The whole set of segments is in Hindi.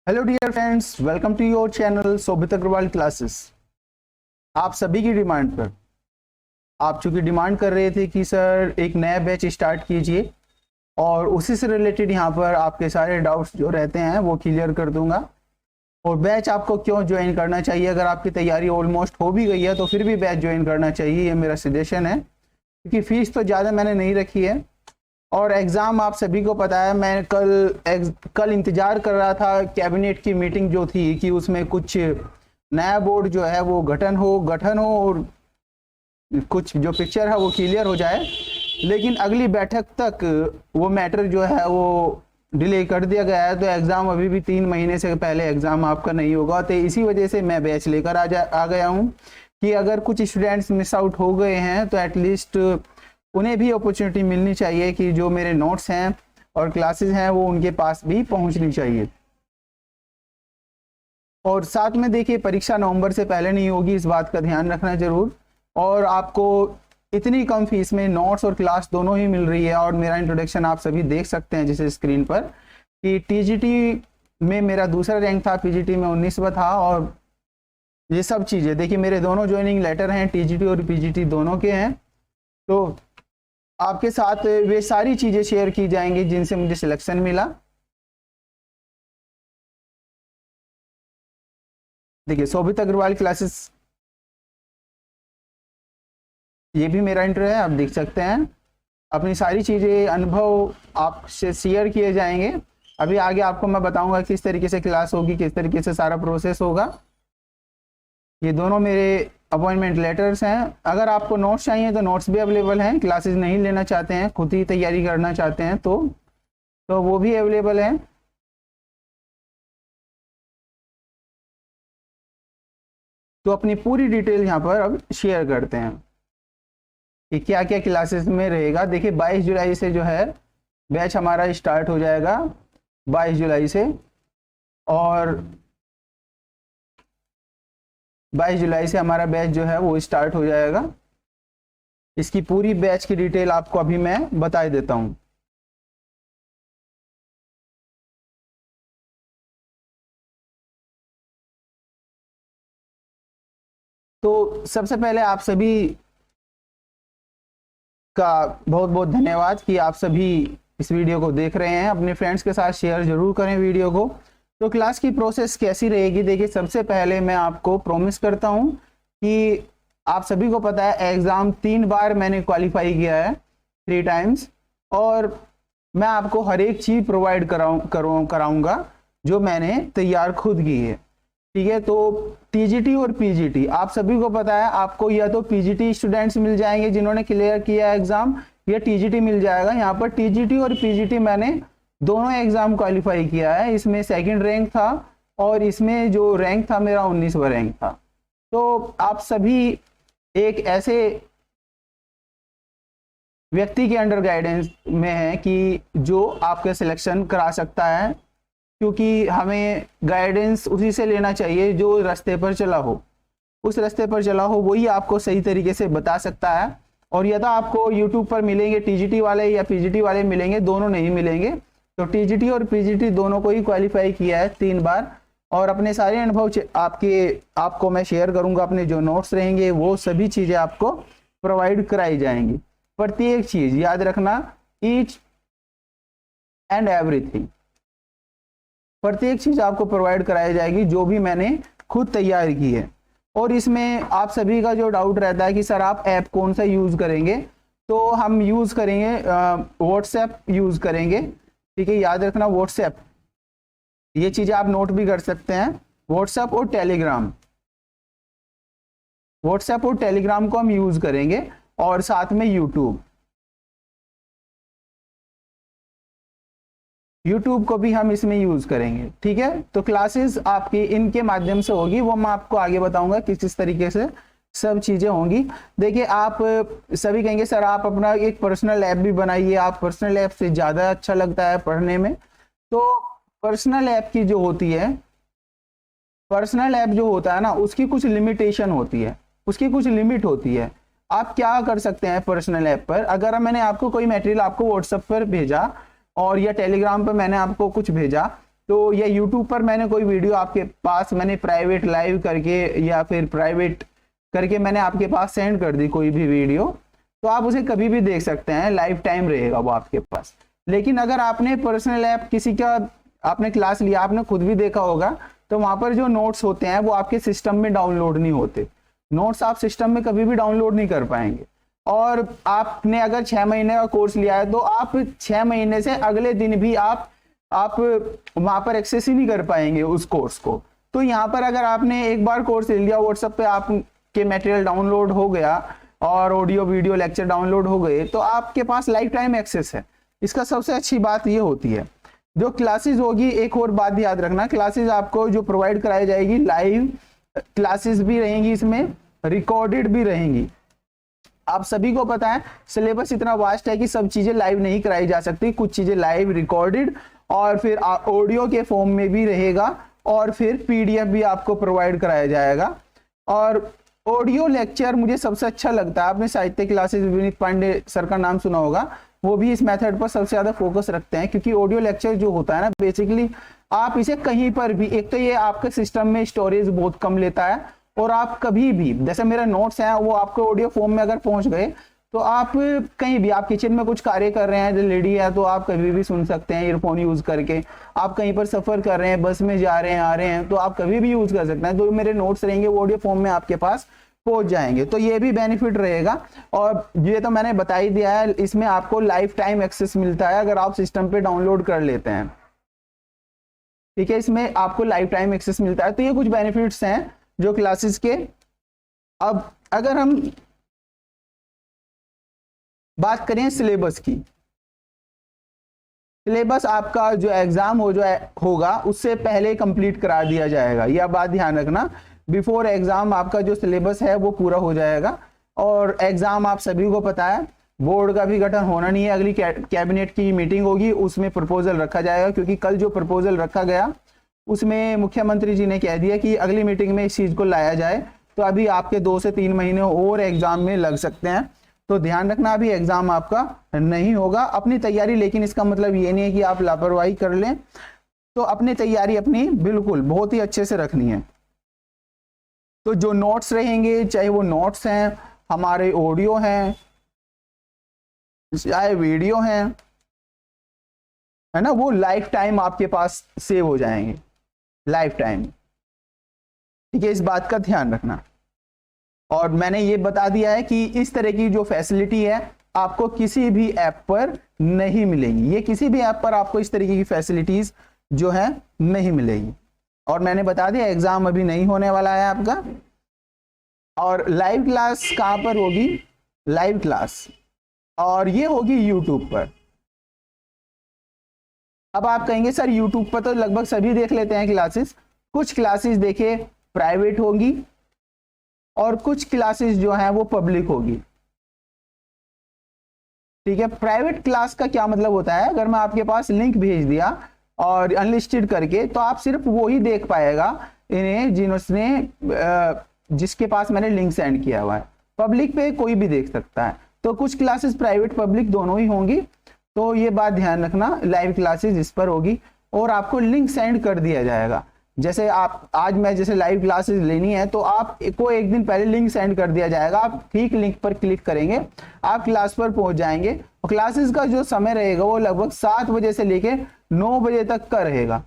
Hello dear friends, welcome to your channel Sobhit Agrawal classes. आप सभी की डिमांड पर आप चूंकि डिमांड कर रहे थे कि सर एक नया बैच स्टार्ट कीजिए और उसी से रिलेटेड यहाँ पर आपके सारे डाउट्स जो रहते हैं वो क्लियर कर दूंगा। और बैच आपको क्यों ज्वाइन करना चाहिए, अगर आपकी तैयारी ऑलमोस्ट हो भी गई है तो फिर भी बैच ज्वाइन करना चाहिए, ये मेरा सजेशन है। क्योंकि फीस तो ज़्यादा मैंने नहीं रखी है और एग्ज़ाम आप सभी को पता है। मैं कल इंतज़ार कर रहा था कैबिनेट की मीटिंग जो थी कि उसमें कुछ नया बोर्ड जो है वो गठन हो और कुछ जो पिक्चर है वो क्लियर हो जाए, लेकिन अगली बैठक तक वो मैटर जो है वो डिले कर दिया गया है। तो एग्ज़ाम अभी भी 3 महीने से पहले एग्ज़ाम आपका नहीं होगा। तो इसी वजह से मैं बैच लेकर आ गया हूँ कि अगर कुछ स्टूडेंट्स मिस आउट हो गए हैं तो एटलीस्ट उन्हें भी अपॉर्चुनिटी मिलनी चाहिए कि जो मेरे नोट्स हैं और क्लासेस हैं वो उनके पास भी पहुंचनी चाहिए। और साथ में देखिए, परीक्षा नवंबर से पहले नहीं होगी, इस बात का ध्यान रखना जरूर। और आपको इतनी कम फीस में नोट्स और क्लास दोनों ही मिल रही है। और मेरा इंट्रोडक्शन आप सभी देख सकते हैं जैसे स्क्रीन पर कि टीजीटी में मेरा दूसरा रैंक था, पीजीटी में 19वां था। और ये सब चीज़ें देखिए, मेरे दोनों ज्वाइनिंग लेटर हैं, टीजीटी और पीजीटी दोनों के हैं। तो आपके साथ वे सारी चीज़ें शेयर की जाएंगी जिनसे मुझे सिलेक्शन मिला। देखिए, शोभित अग्रवाल क्लासेस, ये भी मेरा इंटर है, आप देख सकते हैं। अपनी सारी चीज़ें, अनुभव आपसे शेयर किए जाएंगे। अभी आगे आपको मैं बताऊंगा किस तरीके से क्लास होगी, किस तरीके से सारा प्रोसेस होगा। ये दोनों मेरे अपॉइंटमेंट लेटर्स हैं। अगर आपको नोट्स चाहिए तो नोट्स भी अवेलेबल हैं। क्लासेस नहीं लेना चाहते हैं, खुद ही तैयारी करना चाहते हैं तो वो भी अवेलेबल हैं। तो अपनी पूरी डिटेल यहाँ पर अब शेयर करते हैं कि क्या क्या क्लासेस में रहेगा। देखिए, 22 जुलाई से जो है बैच हमारा स्टार्ट हो जाएगा, 22 जुलाई से। और 22 जुलाई से हमारा बैच जो है वो स्टार्ट हो जाएगा। इसकी पूरी बैच की डिटेल आपको अभी मैं बता देता हूं। तो सबसे पहले आप सभी का बहुत बहुत धन्यवाद कि आप सभी इस वीडियो को देख रहे हैं। अपने फ्रेंड्स के साथ शेयर जरूर करें वीडियो को। तो क्लास की प्रोसेस कैसी रहेगी, देखिए, सबसे पहले मैं आपको प्रॉमिस करता हूं कि आप सभी को पता है एग्ज़ाम 3 बार मैंने क्वालिफाई किया है, 3 टाइम्स। और मैं आपको हर एक चीज़ प्रोवाइड कराऊंगा जो मैंने तैयार खुद की है, ठीक है। तो टीजीटी और पीजीटी आप सभी को पता है, आपको या तो पीजीटी स्टूडेंट्स मिल जाएंगे जिन्होंने क्लियर किया एग्ज़ाम, या टीजीटी मिल जाएगा। यहाँ पर टीजीटी और पीजीटी मैंने दोनों एग्ज़ाम क्वालिफाई किया है। इसमें 2nd रैंक था और इसमें जो रैंक था मेरा 19वां रैंक था। तो आप सभी एक ऐसे व्यक्ति के अंडर गाइडेंस में है कि जो आपका सिलेक्शन करा सकता है, क्योंकि हमें गाइडेंस उसी से लेना चाहिए जो रास्ते पर चला हो। उस रास्ते पर चला हो वही आपको सही तरीके से बता सकता है। और या तो आपको यूट्यूब पर मिलेंगे टीजीटी वाले या पीजीटी वाले मिलेंगे, दोनों नहीं मिलेंगे। तो टीजीटी और पीजीटी दोनों को ही क्वालिफाई किया है 3 बार। और अपने सारे अनुभव आपको मैं शेयर करूंगा। अपने जो नोट्स रहेंगे वो सभी चीज़ें आपको प्रोवाइड कराई जाएंगी। प्रत्येक चीज़ याद रखना, ईच एंड एवरीथिंग, प्रत्येक चीज़ आपको प्रोवाइड कराई जाएगी जो भी मैंने खुद तैयार की है। और इसमें आप सभी का जो डाउट रहता है कि सर आप ऐप कौन सा यूज़ करेंगे, तो हम यूज़ करेंगे व्हाट्सएप यूज़ करेंगे, ठीक है। याद रखना व्हाट्सएप, ये चीज़ें आप नोट भी कर सकते हैं। व्हाट्सएप और टेलीग्राम, व्हाट्सएप और टेलीग्राम को हम यूज़ करेंगे। और साथ में यूट्यूब को भी हम इसमें यूज करेंगे, ठीक है। तो क्लासेस आपकी इनके माध्यम से होगी, वो मैं आपको आगे बताऊंगा किस तरीके से सब चीजें होंगी। देखिए, आप सभी कहेंगे सर आप अपना एक पर्सनल ऐप भी बनाइए, आप पर्सनल ऐप से ज्यादा अच्छा लगता है पढ़ने में। तो पर्सनल ऐप की जो होती है, पर्सनल ऐप जो होता है ना, उसकी कुछ लिमिटेशन होती है, उसकी कुछ लिमिट होती है। आप क्या कर सकते हैं पर्सनल ऐप पर, अगर मैंने आपको कोई मटेरियल आपको व्हाट्सएप पर भेजा और या टेलीग्राम पर मैंने आपको कुछ भेजा, तो या यूट्यूब पर मैंने कोई वीडियो आपके पास मैंने प्राइवेट लाइव करके या फिर प्राइवेट करके मैंने आपके पास सेंड कर दी कोई भी वीडियो, तो आप उसे कभी भी देख सकते हैं, लाइफ टाइम रहेगा वो आपके पास। लेकिन अगर आपने पर्सनल ऐप किसी का आपने क्लास लिया, आपने खुद भी देखा होगा, तो वहां पर जो नोट्स होते हैं वो आपके सिस्टम में डाउनलोड नहीं होते। नोट्स आप सिस्टम में कभी भी डाउनलोड नहीं कर पाएंगे। और आपने अगर 6 महीने का कोर्स लिया है तो आप 6 महीने से अगले दिन भी आप वहां पर एक्सेस ही नहीं कर पाएंगे उस कोर्स को। तो यहाँ पर अगर आपने एक बार कोर्स ले लिया, व्हाट्सएप पे आपके मटेरियल डाउनलोड हो गया और ऑडियो वीडियो लेक्चर डाउनलोड हो गए, तो आपके पास लाइफ टाइम एक्सेस है। इसका सबसे अच्छी बात ये होती है। जो क्लासेस होगी, एक और बात याद रखना, क्लासेस आपको जो प्रोवाइड कराई जाएगी, लाइव क्लासेस भी रहेंगी, इसमें रिकॉर्डेड भी रहेंगी। आप सभी को पता है सिलेबस इतना वास्ट है कि सब चीजें लाइव नहीं कराई जा सकती, कुछ चीजें लाइव, रिकॉर्डेड और फिर ऑडियो के फॉर्म में भी रहेगा और फिर पीडीएफ भी आपको प्रोवाइड कराया जाएगा। और ऑडियो लेक्चर मुझे सबसे अच्छा लगता है, आपने साहित्य क्लासेस विनीत पांडे सर का नाम सुना होगा, वो भी इस मेथड पर सबसे ज्यादा फोकस रखते हैं, क्योंकि ऑडियो लेक्चर जो होता है ना, बेसिकली आप इसे कहीं पर भी, एक तो ये आपके सिस्टम में स्टोरेज बहुत कम लेता है, और आप कभी भी, जैसे मेरे नोट्स हैं वो आपको ऑडियो फॉर्म में अगर पहुंच गए तो आप कहीं भी, आप किचन में कुछ कार्य कर रहे हैं, जो लेडी है तो आप कभी भी सुन सकते हैं ईयरफोन यूज करके। आप कहीं पर सफर कर रहे हैं, बस में जा रहे हैं, आ रहे हैं, तो आप कभी भी यूज कर सकते हैं। तो मेरे नोट्स रहेंगे वो ऑडियो फॉर्म में आपके पास पहुंच जाएंगे, तो ये भी बेनिफिट रहेगा। और ये तो मैंने बता ही दिया है, इसमें आपको लाइफ टाइम एक्सेस मिलता है अगर आप सिस्टम पे डाउनलोड कर लेते हैं, ठीक है, इसमें आपको लाइफ टाइम एक्सेस मिलता है। तो ये कुछ बेनिफिट्स हैं जो क्लासेस के। अब अगर हम बात करें सिलेबस की, सिलेबस आपका जो एग्जाम होगा उससे पहले कंप्लीट करा दिया जाएगा, यह बात ध्यान रखना। बिफोर एग्जाम आपका जो सिलेबस है वो पूरा हो जाएगा। और एग्जाम आप सभी को पता है, बोर्ड का भी गठन होना नहीं है, अगली कैबिनेट की मीटिंग होगी, उसमें प्रपोजल रखा जाएगा, क्योंकि कल जो प्रपोजल रखा गया उसमें मुख्यमंत्री जी ने कह दिया कि अगली मीटिंग में इस चीज को लाया जाए। तो अभी आपके 2 से 3 महीने और एग्जाम में लग सकते हैं, तो ध्यान रखना अभी एग्जाम आपका नहीं होगा। अपनी तैयारी, लेकिन इसका मतलब ये नहीं है कि आप लापरवाही कर लें, तो अपनी तैयारी अपनी बिल्कुल बहुत ही अच्छे से रखनी है। तो जो नोट्स रहेंगे, चाहे वो नोट्स हैं, हमारे ऑडियो हैं, चाहे वीडियो हैं, है ना, वो लाइफ टाइम आपके पास सेव हो जाएंगे, लाइफ टाइम, ठीक है, इस बात का ध्यान रखना। और मैंने ये बता दिया है कि इस तरह की जो फैसिलिटी है आपको किसी भी ऐप पर नहीं मिलेगी, ये किसी भी ऐप पर आपको इस तरीके की फैसिलिटीज जो है नहीं मिलेगी। और मैंने बता दिया एग्जाम अभी नहीं होने वाला है आपका। और लाइव क्लास कहाँ पर होगी, लाइव क्लास, और ये होगी यूट्यूब पर। अब आप कहेंगे सर यूट्यूब पर तो लगभग सभी देख लेते हैं क्लासेस, कुछ क्लासेस देखिए प्राइवेट होगी और कुछ क्लासेस जो हैं वो पब्लिक होगी, ठीक है। प्राइवेट क्लास का क्या मतलब होता है, अगर मैं आपके पास लिंक भेज दिया और अनलिस्टेड करके, तो आप सिर्फ वो ही देख पाएगा इन्हें जिसके पास मैंने लिंक सेंड किया हुआ है। पब्लिक पे कोई भी देख सकता है। तो कुछ क्लासेस प्राइवेट पब्लिक दोनों ही होंगी, तो ये बात ध्यान रखना, लाइव क्लासेस इस पर होगी और आपको लिंक सेंड कर दिया जाएगा। जैसे आप आज मैं जैसे लाइव क्लासेस लेनी है तो आपको एक दिन पहले लिंक सेंड कर दिया जाएगा, आप ठीक लिंक पर क्लिक करेंगे, आप क्लास पर पहुंच जाएंगे। और क्लासेस का जो समय रहेगा वो लगभग 7 बजे से लेके 9 बजे तक का रहेगा,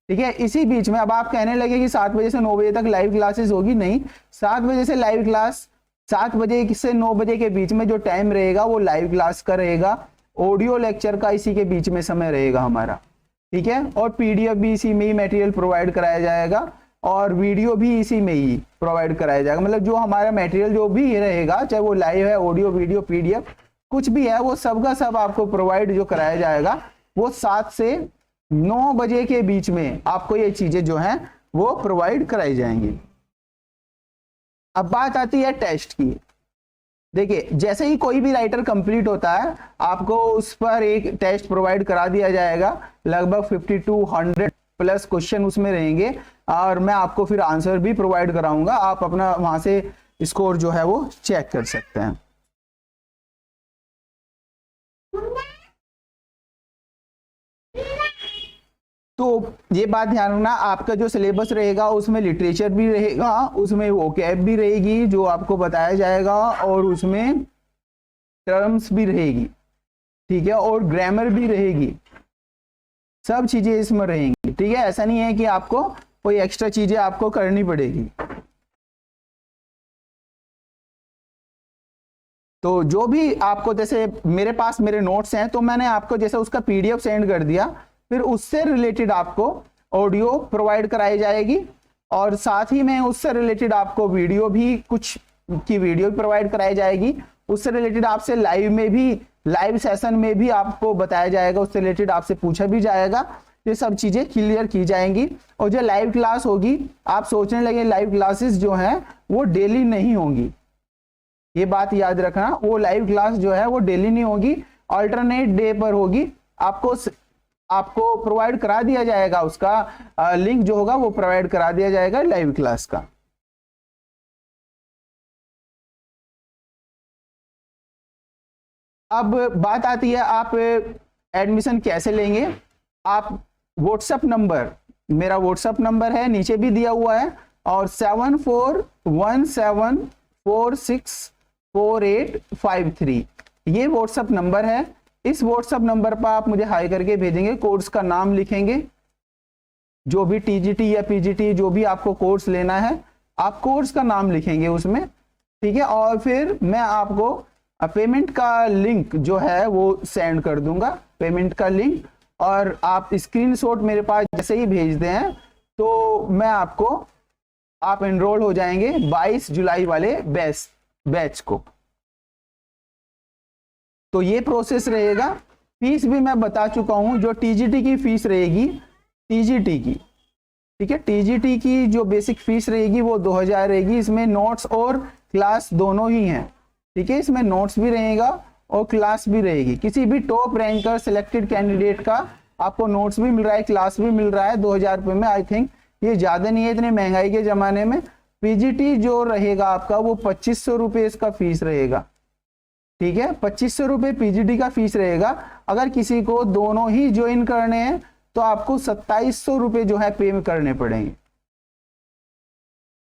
ठीक है। इसी बीच में अब आप कहने लगे कि 7 बजे से 9 बजे तक लाइव क्लासेस होगी, नहीं, 7 बजे से लाइव क्लास, 7 बजे से 9 बजे के बीच में जो टाइम रहेगा वो लाइव क्लास का रहेगा, ऑडियो लेक्चर का इसी के बीच में समय रहेगा हमारा, ठीक है। और पीडीएफ भी इसी में ही मटेरियल प्रोवाइड कराया जाएगा और वीडियो भी इसी में ही प्रोवाइड कराया जाएगा। मतलब जो हमारा मटेरियल जो भी रहेगा, चाहे वो लाइव है, ऑडियो, वीडियो, पीडीएफ कुछ भी है, वो सब का सब आपको प्रोवाइड जो कराया जाएगा वो 7 से 9 बजे के बीच में आपको ये चीजें जो हैं वो प्रोवाइड कराई जाएंगी। अब बात आती है टेस्ट की। देखिए जैसे ही कोई भी राइटर कंप्लीट होता है आपको उस पर एक टेस्ट प्रोवाइड करा दिया जाएगा, लगभग 5200 प्लस क्वेश्चन उसमें रहेंगे और मैं आपको फिर आंसर भी प्रोवाइड कराऊंगा, आप अपना वहां से स्कोर जो है वो चेक कर सकते हैं। तो ये बात ध्यान रखना, आपका जो सिलेबस रहेगा उसमें लिटरेचर भी रहेगा, उसमें वोकैब भी रहेगी जो आपको बताया जाएगा, और उसमें टर्म्स भी रहेगी, ठीक है, और ग्रामर भी रहेगी, सब चीजें इसमें रहेंगी, ठीक है। ऐसा नहीं है कि आपको कोई एक्स्ट्रा चीजें आपको करनी पड़ेगी। तो जो भी आपको, जैसे मेरे पास मेरे नोट्स हैं तो मैंने आपको जैसे उसका पीडीएफ सेंड कर दिया, फिर उससे रिलेटेड आपको ऑडियो प्रोवाइड कराई जाएगी, और साथ ही में उससे रिलेटेड आपको वीडियो भी, कुछ की वीडियो प्रोवाइड कराई जाएगी, उससे रिलेटेड आपसे लाइव में भी, लाइव सेशन में भी आपको बताया जाएगा, उससे रिलेटेड आपसे पूछा भी जाएगा, ये सब चीजें क्लियर की जाएंगी। और जो लाइव क्लास होगी, आप सोचने लगे लाइव क्लासेस जो हैं वो डेली नहीं होंगी, ये बात याद रखना, वो लाइव क्लास जो है वो डेली नहीं होगी, अल्टरनेट डे पर होगी। आपको प्रोवाइड करा दिया जाएगा, उसका लिंक जो होगा वो प्रोवाइड करा दिया जाएगा लाइव क्लास का। अब बात आती है आप एडमिशन कैसे लेंगे। आप व्हाट्सएप नंबर, मेरा व्हाट्सएप नंबर है, नीचे भी दिया हुआ है, और 7417464853 ये व्हाट्सएप नंबर है। इस व्हाट्सएप नंबर पर आप मुझे हाई करके भेजेंगे, कोर्स का नाम लिखेंगे, जो भी टीजीटी या पीजीटी जो भी आपको कोर्स लेना है, आप कोर्स का नाम लिखेंगे उसमें, ठीक है। और फिर मैं आपको पेमेंट का लिंक जो है वो सेंड कर दूंगा, पेमेंट का लिंक, और आप स्क्रीनशॉट मेरे पास जैसे ही भेजते हैं तो मैं आपको, आप एनरोल हो जाएंगे 22 जुलाई वाले बैच को। तो ये प्रोसेस रहेगा। फीस भी मैं बता चुका हूं, जो टीजीटी की फीस रहेगी, टीजीटी की, ठीक है, टीजीटी की जो बेसिक फीस रहेगी वो 2000 रहेगी। इसमें नोट्स और क्लास दोनों ही हैं, ठीक है, इसमें नोट्स भी रहेगा और क्लास भी रहेगी। किसी भी टॉप रैंकर सिलेक्टेड कैंडिडेट का आपको नोट्स भी मिल रहा है, क्लास भी मिल रहा है 2000 रुपये में। आई थिंक ये ज्यादा नहीं है इतने महंगाई के जमाने में। पीजीटी जो रहेगा आपका वो 2500 रुपये इसका फीस रहेगा, ठीक है, 2500 रुपये पीजीटी का फीस रहेगा। अगर किसी को दोनों ही ज्वाइन करने हैं तो आपको 2700 रुपये जो है पे करने पड़ेंगे,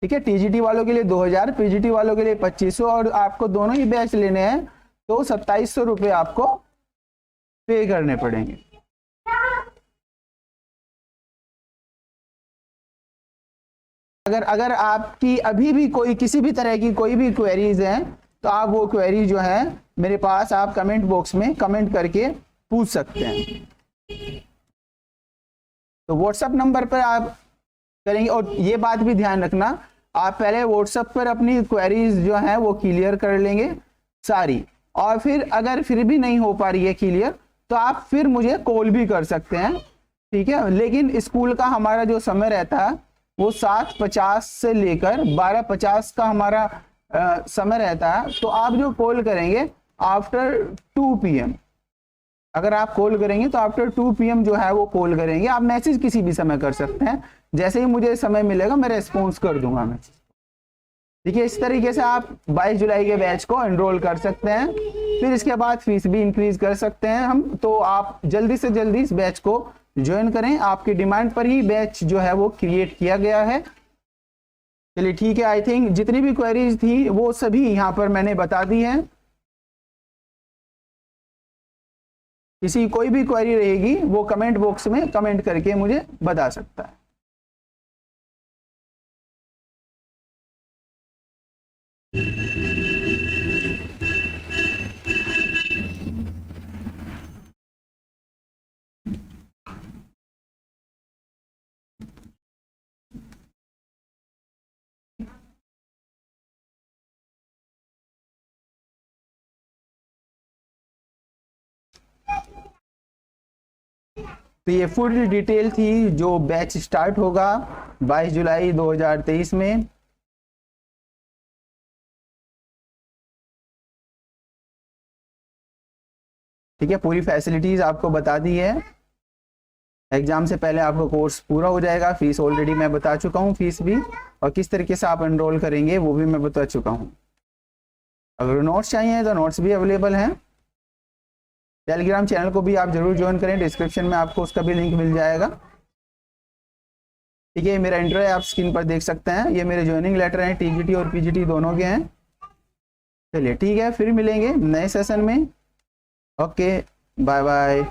ठीक है। टीजीटी वालों के लिए 2000, पीजीटी वालों के लिए 2500, और आपको दोनों ही बैच लेने हैं तो 2700 रुपये आपको पे करने पड़ेंगे। अगर आपकी अभी भी कोई किसी भी तरह की कोई भी क्वेरीज हैं तो आप वो क्वेरी जो है मेरे पास आप कमेंट बॉक्स में कमेंट करके पूछ सकते हैं। तो व्हाट्सएप नंबर पर आप करेंगे, और ये बात भी ध्यान रखना, आप पहले व्हाट्सएप पर अपनी क्वेरीज जो है वो क्लियर कर लेंगे सारी, और फिर अगर फिर भी नहीं हो पा रही है क्लियर तो आप फिर मुझे कॉल भी कर सकते हैं, ठीक है। लेकिन स्कूल का हमारा जो समय रहता है वो 7:50 से लेकर 12:50 का हमारा समय रहता है। तो आप जो कॉल करेंगे आफ्टर 2 PM, अगर आप कॉल करेंगे तो आफ्टर 2 PM जो है वो कॉल करेंगे। आप मैसेज किसी भी समय कर सकते हैं, जैसे ही मुझे समय मिलेगा मैं रेस्पॉन्स कर दूंगा मैसेज, ठीक है। इस तरीके से आप 22 जुलाई के बैच को एनरोल कर सकते हैं। फिर इसके बाद फीस भी इंक्रीज कर सकते हैं हम। तो आप जल्दी से जल्दी इस बैच को ज्वाइन करें, आपकी डिमांड पर ही बैच जो है वो क्रिएट किया गया है। चलिए ठीक है, आई थिंक जितनी भी क्वेरीज थी वो सभी यहाँ पर मैंने बता दी है। किसी कोई भी क्वेरी रहेगी वो कमेंट बॉक्स में कमेंट करके मुझे बता सकता है। तो ये फुल डिटेल थी जो बैच स्टार्ट होगा 22 जुलाई 2023 में। ठीक है, पूरी फैसिलिटीज आपको बता दी है। एग्जाम से पहले आपका कोर्स पूरा हो जाएगा। फीस ऑलरेडी मैं बता चुका हूँ, फीस भी, और किस तरीके से आप एनरोल करेंगे वो भी मैं बता चुका हूँ। अगर नोट्स चाहिए तो नोट्स भी अवेलेबल हैं। टेलीग्राम चैनल को भी आप जरूर ज्वाइन करें, डिस्क्रिप्शन में आपको उसका भी लिंक मिल जाएगा। ठीक है, मेरा इंट्रो है, आप स्क्रीन पर देख सकते हैं। ये मेरे ज्वाइनिंग लेटर हैं, टीजीटी और पीजीटी दोनों के हैं। चलिए ठीक है, फिर मिलेंगे नए सेशन में। Okay, bye bye.